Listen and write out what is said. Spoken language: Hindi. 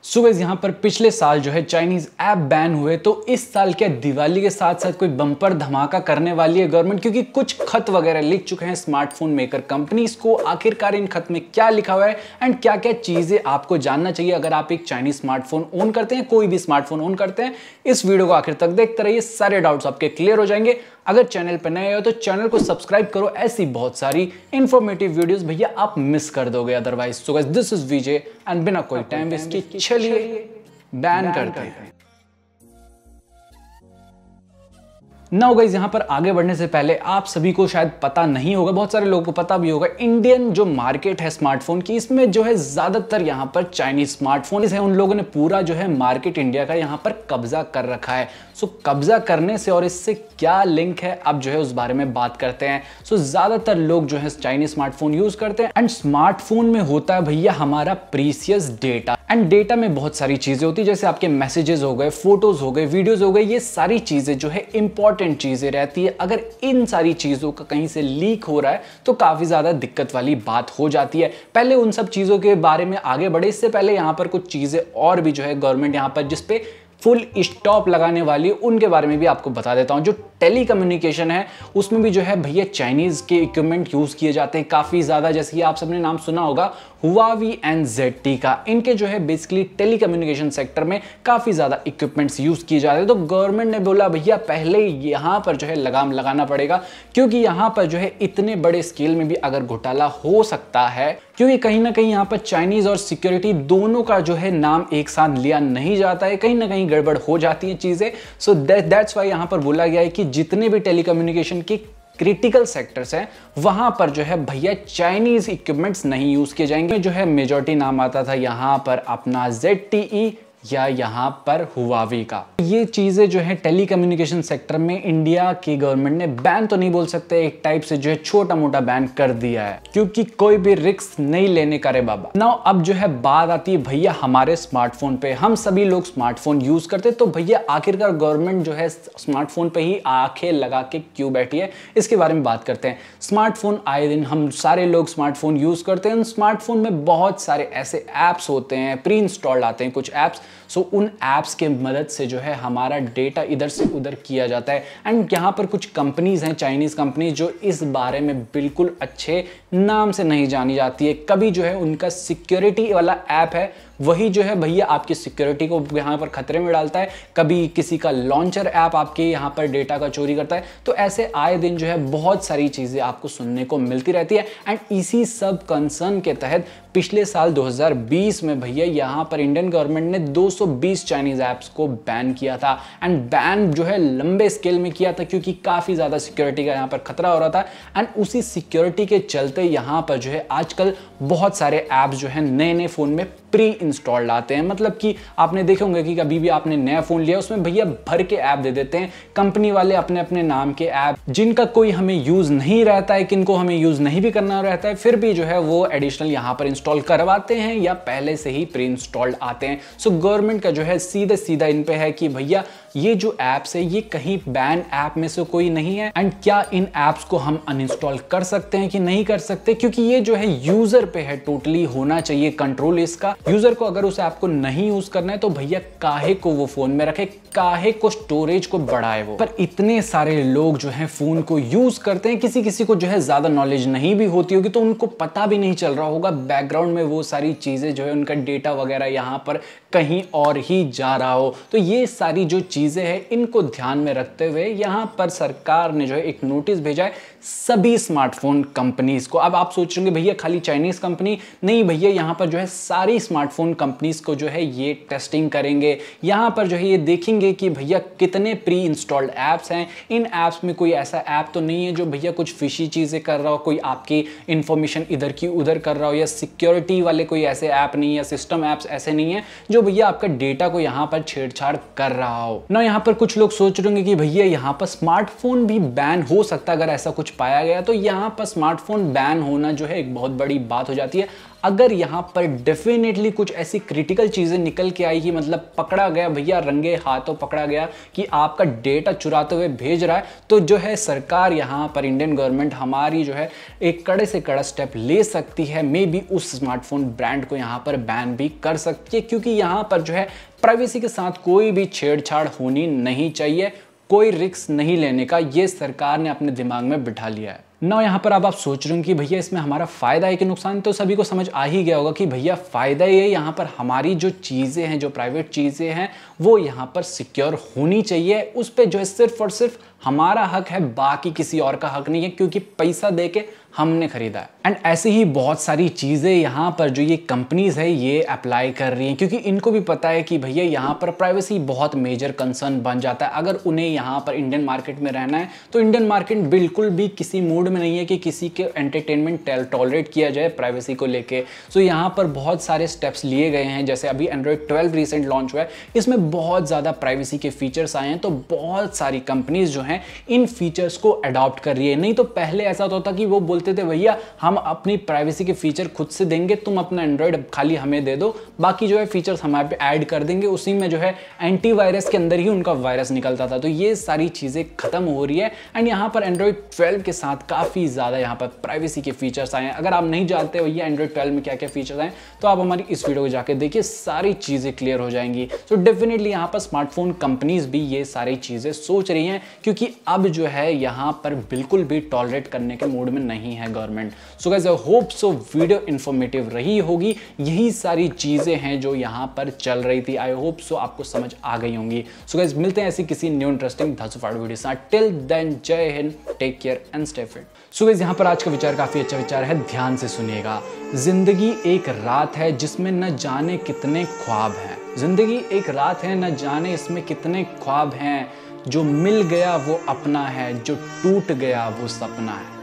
सो गाइस यहाँ पर पिछले साल जो है चाइनीज ऐप बैन हुए, तो इस साल क्या दिवाली के साथ साथ कोई बम्पर धमाका करने वाली है गवर्नमेंट, क्योंकि कुछ खत वगैरह लिख चुके हैं स्मार्टफोन मेकर कंपनीज को। आखिरकार इन खत में क्या लिखा हुआ है एंड क्या क्या चीजें आपको जानना चाहिए अगर आप एक चाइनीज स्मार्टफोन ओन करते हैं, कोई भी स्मार्टफोन ओन करते हैं। इस वीडियो को आखिर तक देखते रहिए, सारे डाउट्स आपके क्लियर हो जाएंगे। अगर चैनल पर नए हो तो चैनल को सब्सक्राइब करो, ऐसी बहुत सारी इंफॉर्मेटिव वीडियोस भैया आप मिस कर दोगे otherwise. So guys this is Vijay and बिना कोई टाइम वेस्ट के चलिए बैन करते हैं। नाउ गाइस यहाँ पर आगे बढ़ने से पहले आप सभी को शायद पता नहीं होगा, बहुत सारे लोगों को पता भी होगा, इंडियन जो मार्केट है स्मार्टफोन की, इसमें जो है ज्यादातर यहाँ पर चाइनीज स्मार्टफोन है। उन लोगों ने पूरा जो है मार्केट इंडिया का यहाँ पर कब्जा कर रखा है। सो कब्जा करने से और इससे क्या लिंक है, अब जो है उस बारे में बात करते हैं। सो ज्यादातर लोग जो है चाइनीज स्मार्टफोन यूज करते हैं एंड स्मार्टफोन में होता है भैया हमारा प्रीसियस डेटा। एंड डेटा में बहुत सारी चीजें होती है, जैसे आपके मैसेजेस हो गए, फोटोज हो गए, वीडियोज हो गए, ये सारी चीजें जो है इंपॉर्टेंट चीजें रहती है। अगर इन सारी चीजों का कहीं से लीक हो रहा है तो काफी ज्यादा दिक्कत वाली बात हो जाती है। पहले उन सब चीजों के बारे में आगे बढ़े, इससे पहले यहाँ पर कुछ चीजें और भी जो है गवर्नमेंट यहाँ पर जिसपे फुल स्टॉप लगाने वाली, उनके बारे में भी आपको बता देता हूं। जो टेली कम्युनिकेशन है उसमें भी जो है भैया चाइनीज के इक्विपमेंट यूज किए जाते हैं काफी ज्यादा, जैसे कि आप सबने नाम सुना होगा हुआवी एंड ZTE का। इनके जो है बेसिकली टेली कम्युनिकेशन सेक्टर में काफी ज्यादा इक्विपमेंट्स यूज किए जाते हैं। तो गवर्नमेंट ने बोला भैया पहले यहां पर जो है लगाम लगाना पड़ेगा, क्योंकि यहां पर जो है इतने बड़े स्केल में भी अगर घोटाला हो सकता है, क्योंकि कहीं ना कहीं यहाँ पर चाइनीज और सिक्योरिटी दोनों का जो है नाम एक साथ लिया नहीं जाता है, कहीं ना कहीं गड़बड़ हो जाती है चीजें। सो दैट्स वाई यहाँ पर बोला गया है कि जितने भी टेलीकम्युनिकेशन की क्रिटिकल सेक्टर्स हैं वहां पर जो है भैया चाइनीज इक्विपमेंट्स नहीं यूज किए जाएंगे। जो है मेजॉरिटी नाम आता था यहां पर अपना ZTE या यहाँ पर हुआवी का। ये चीजें जो है टेलीकम्युनिकेशन सेक्टर में इंडिया की गवर्नमेंट ने बैन तो नहीं बोल सकते, एक टाइप से जो है छोटा मोटा बैन कर दिया है, क्योंकि कोई भी रिस्क नहीं लेने का रे बाबा। नाउ अब जो है बात आती है भैया हमारे स्मार्टफोन पे। हम सभी लोग स्मार्टफोन यूज करते, तो भैया आखिरकार गवर्नमेंट जो है स्मार्टफोन पे ही आंखें लगा के क्यों बैठी है, इसके बारे में बात करते हैं। स्मार्टफोन आए दिन हम सारे लोग स्मार्टफोन यूज करते हैं। स्मार्टफोन में बहुत सारे ऐसे एप्स होते हैं, प्री इंस्टॉल्ड आते हैं कुछ एप्स। सो उन एप्स के मदद से जो है हमारा डेटा इधर से उधर किया जाता है। एंड यहाँ पर कुछ कंपनीज हैं, चाइनीज कंपनीज, जो इस बारे में बिल्कुल अच्छे नाम से नहीं जानी जाती है। कभी जो है उनका सिक्योरिटी वाला ऐप है वही जो है भैया आपकी सिक्योरिटी को यहाँ पर खतरे में डालता है, कभी किसी का लॉन्चर ऐप आपके यहाँ पर डेटा का चोरी करता है। तो ऐसे आए दिन जो है बहुत सारी चीजें आपको सुनने को मिलती रहती है। एंड इसी सब कंसर्न के तहत पिछले साल 2020 में भैया यहाँ पर इंडियन गवर्नमेंट ने 220 चाइनीज ऐप्स को बैन किया था। एंड बैन जो है लंबे स्केल में किया था, क्योंकि काफी ज्यादा सिक्योरिटी का यहाँ पर खतरा हो रहा था। एंड उसी सिक्योरिटी के चलते यहाँ पर जो है आजकल बहुत सारे ऐप्स जो है नए नए फोन में प्री इंस्टॉल्ड आते हैं। मतलब कि आपने देखे होंगे कि कभी भी आपने नया फोन लिया उसमें भैया भर के ऐप दे देते हैं कंपनी वाले, अपने अपने नाम के ऐप, जिनका कोई हमें यूज नहीं रहता है, किनको हमें यूज नहीं भी करना रहता है, फिर भी जो है वो एडिशनल यहाँ पर इंस्टॉल करवाते हैं या पहले से ही प्री इंस्टॉल्ड आते हैं। सो गवर्नमेंट का जो है सीधा सीधा इन पे है कि भैया ये जो एप्स है ये कहीं बैन ऐप में से कोई नहीं है। एंड क्या इन एप्स को हम अनइंस्टॉल कर सकते हैं कि नहीं कर सकते, क्योंकि ये जो है यूजर पे है, टोटली होना चाहिए कंट्रोल इसका। यूजर को अगर उस ऐप को नहीं यूज करना है तो भैया काहे को वो फोन में रखे, काहे को स्टोरेज को बढ़ाए वो। पर इतने सारे लोग जो है फोन को यूज करते हैं, किसी किसी को जो है ज्यादा नॉलेज नहीं भी होती होगी, तो उनको पता भी नहीं चल रहा होगा बैकग्राउंड में वो सारी चीजें जो है उनका डेटा वगैरह यहाँ पर कहीं और ही जा रहा हो। तो ये सारी जो चीजें हैं इनको ध्यान में रखते हुए यहाँ पर सरकार ने जो है एक नोटिस भेजा है सभी स्मार्टफोन कंपनीज को। अब आप सोच रहे होंगे भैया खाली चाइनीज कंपनी नहीं, भैया यहाँ पर जो है सारी स्मार्टफोन कंपनीज को जो है ये टेस्टिंग करेंगे। यहाँ पर जो है ये देखेंगे कि भैया कितने प्री इंस्टॉल्ड ऐप्स हैं, इन ऐप्स में कोई ऐसा ऐप तो नहीं है जो भैया कुछ फिशी चीजें कर रहा हो, कोई आपकी इंफॉर्मेशन इधर की उधर कर रहा हो, या सिक्योरिटी वाले कोई ऐसे ऐप नहीं है, सिस्टम ऐप्स ऐसे नहीं है जो भैया आपका डेटा को यहाँ पर छेड़छाड़ कर रहा हो ना। यहाँ पर कुछ लोग सोच रहे होंगे कि भैया यहाँ पर स्मार्टफोन भी बैन हो सकता है, अगर ऐसा कुछ पाया गया तो यहाँ पर स्मार्टफोन बैन होना जो है एक बहुत बड़ी बात हो जाती है। अगर यहाँ पर डेफिनेटली कुछ ऐसी क्रिटिकल चीजें निकल के आई कि मतलब पकड़ा गया भैया, रंगे हाथों पकड़ा गया कि आपका डेटा चुराते हुए भेज रहा है, तो जो है सरकार यहाँ पर, इंडियन गवर्नमेंट हमारी जो है एक कड़े से कड़ा स्टेप ले सकती है। मे बी उस स्मार्टफोन ब्रांड को यहाँ पर बैन भी कर सकती है, क्योंकि यहाँ पर जो है प्राइवेसी के साथ कोई भी छेड़छाड़ होनी नहीं चाहिए, कोई रिस्क नहीं लेने का, ये सरकार ने अपने दिमाग में बिठा लिया है ना। यहाँ पर अब आप सोच रहे हो कि भैया इसमें हमारा फायदा है कि नुकसान, तो सभी को समझ आ ही गया होगा कि भैया फायदा ये है, यहाँ पर हमारी जो चीज़ें हैं, जो प्राइवेट चीज़ें हैं, वो यहाँ पर सिक्योर होनी चाहिए। उस पर जो है सिर्फ और सिर्फ हमारा हक है, बाकी किसी और का हक नहीं है, क्योंकि पैसा दे के हमने खरीदा है। एंड ऐसे ही बहुत सारी चीज़ें यहाँ पर जो ये कंपनीज है ये अप्लाई कर रही हैं, क्योंकि इनको भी पता है कि भैया यहाँ पर प्राइवेसी बहुत मेजर कंसर्न बन जाता है। अगर उन्हें यहाँ पर इंडियन मार्केट में रहना है, तो इंडियन मार्केट बिल्कुल भी किसी मूड में नहीं है कि किसी के एंटरटेनमेंट टॉलरेट किया जाए प्राइवेसी को लेके। सो यहाँ पर बहुत सारे स्टेप्स लिए गए हैं, जैसे अभी एंड्रॉइड 12 रिसेंट लॉन्च हुआ है, इसमें बहुत ज़्यादा प्राइवेसी के फीचर्स आए हैं, तो बहुत सारी कंपनीज जो हैं इन फीचर्स को अडॉप्ट कर रही है। नहीं तो पहले ऐसा होता कि वो बोलते थे भैया हम अपनी प्राइवेसी के फीचर खुद से देंगे, तुम अपना एंड्रॉइड खाली हमें दे दो, बाकी जो है फीचर्स हमारे पे ऐड कर देंगे। उसी में जो है एंटीवायरस के अंदर ही उनका वायरस निकलता था। तो ये सारी चीज़ें खत्म हो रही है एंड यहाँ पर एंड्रॉइड 12 के साथ काफ़ी ज़्यादा यहाँ पर प्राइवेसी के फीचर्स आए हैं। अगर आप नहीं जानते भैया एंड्रॉइड 12 में क्या क्या फीचर्स आए, तो आप हमारी इस वीडियो को जाकर देखिए, सारी चीज़ें क्लियर हो जाएंगी। तो डेफिनेटली यहाँ पर स्मार्टफोन कंपनीज भी ये सारी चीज़ें सोच रही हैं, क्योंकि अब जो है यहाँ पर बिल्कुल भी टॉलरेट करने के मूड में नहीं है government. So guys I hope so video informative रही होगी। यही सारी चीजें हैं जो यहाँ पर चल रही थी। आई होप सो आपको समझ आ गई होंगी। सो गाइस मिलते हैं ऐसी किसी न्यू इंटरेस्टिंग धसुफाड़ वीडियो के साथ। टिल देन जय हिंद, take care and stay fit. So guys यहाँ पर आज का विचार काफी अच्छा विचार है, ध्यान से सुनिएगा। जिंदगी एक रात है जिसमें न जाने कितने ख्वाब हैं। जिंदगी एक रात है, न जाने इसमें कितने ख्वाब हैं। जो मिल गया वो अपना है, जो टूट गया वो सपना है।